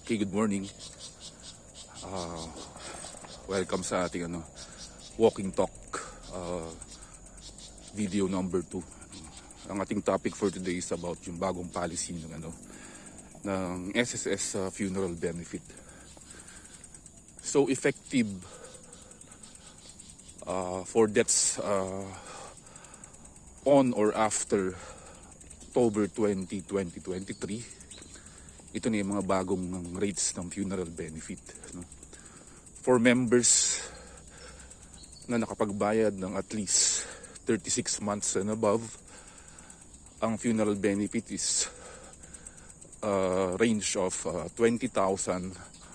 Okay, good morning. Welcome sa ating walking talk video number 2. Ang ating topic for today is about yung bagong policy ng SSS funeral benefit. So effective for deaths on or after October 20, 2023. Ito na yung mga bagong rates ng funeral benefit. For members na nakapagbayad ng at least 36 months and above, ang funeral benefit is range of 20,000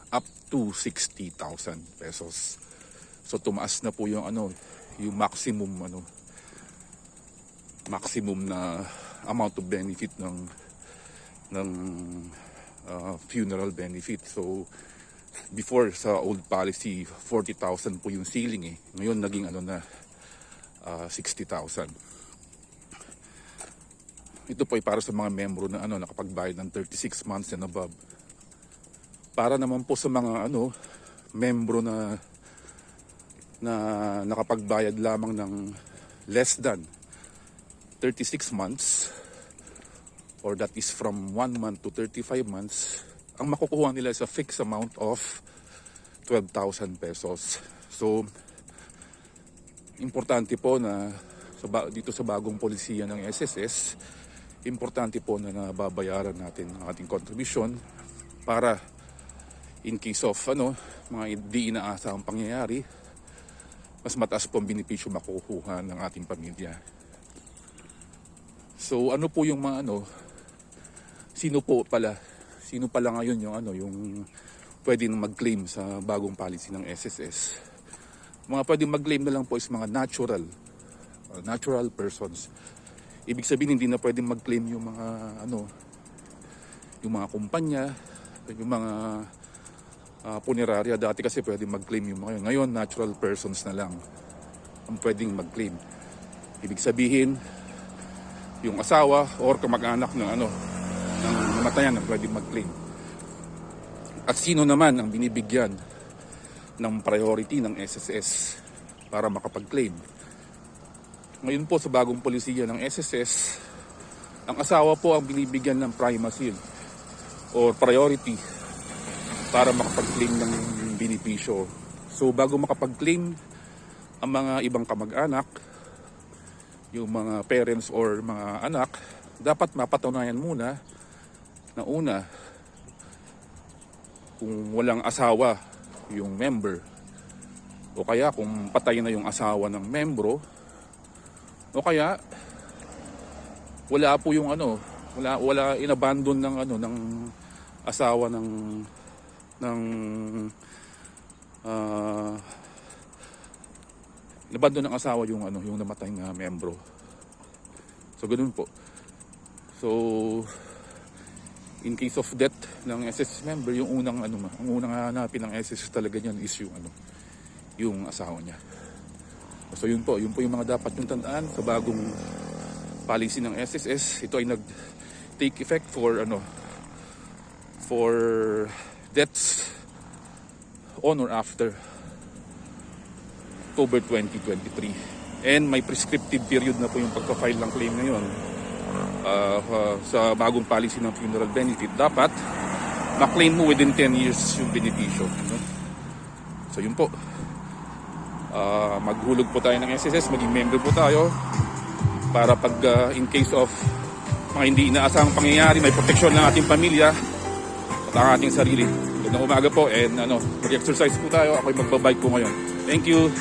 up to 60,000 pesos. So tumaas na po yung yung maximum na amount of benefit ng funeral benefit. So before sa old policy 40,000 po yung ceiling Ngayon naging 60,000. Ito po ay para sa mga membro na nakapagbayad ng 36 months and above. Para naman po sa mga membro na nakapagbayad lamang ng less than 36 months, or that is from 1 month to 35 months, ang makukuha nila is a fixed amount of 12,000 pesos. So, importante po na dito sa bagong polisiya ng SSS, importante po na nababayaran natin ang ating contribution para in case of mga di inaasahang pangyayari, mas mataas po ang benepisyo makukuha ng ating pamilya. So, ano po yung mga sino pala ngayon yung pwedeng mag-claim sa bagong policy ng SSS? Mga pwedeng mag-claim na lang po is mga natural persons. Ibig sabihin hindi na pwedeng mag-claim yung mga yung mga kumpanya, yung mga punerarya. Dati kasi pwedeng mag-claim yung mga yun. Ngayon natural persons na lang ang pwedeng mag-claim. Ibig sabihin yung asawa or kamag-anak ng namatayan ang pwedeng mag-claim. At sino naman ang binibigyan ng priority ng SSS para makapag-claim? Ngayon po sa bagong polisiya ng SSS, ang asawa po ang binibigyan ng primacy or priority para makapag-claim ng benepisyo. So bago makapag-claim ang mga ibang kamag-anak, yung mga parents or mga anak, dapat mapatunayan muna na una, kung walang asawa yung member, o kaya kung patay na yung asawa ng membro, o kaya wala po yung wala inabandon ng asawa ng inabandon ng asawa yung yung namatay na membro. So ganoon po. So in case of death ng SSS member, yung unang ang unang hanapin ng SSS talaga niyan is yung asawa niya. So yun po yung mga dapat yung tandaan sa bagong policy ng SSS. Ito ay nag-take effect for deaths on or after October 2023. And may prescriptive period na po yung pagpa-file ng claim ngayon. Sa bagong policy ng funeral benefit, dapat ma-claim mo within 10 years yung benepisyo. So yun po. Maghulog po tayo ng SSS, maging member po tayo para pag in case of mga hindi inaasahang pangyayari, may proteksyon ng ating pamilya at ang ating sarili. Gandang umaga po and mag-exercise po tayo. Ako'y magbabike po ngayon. Thank you.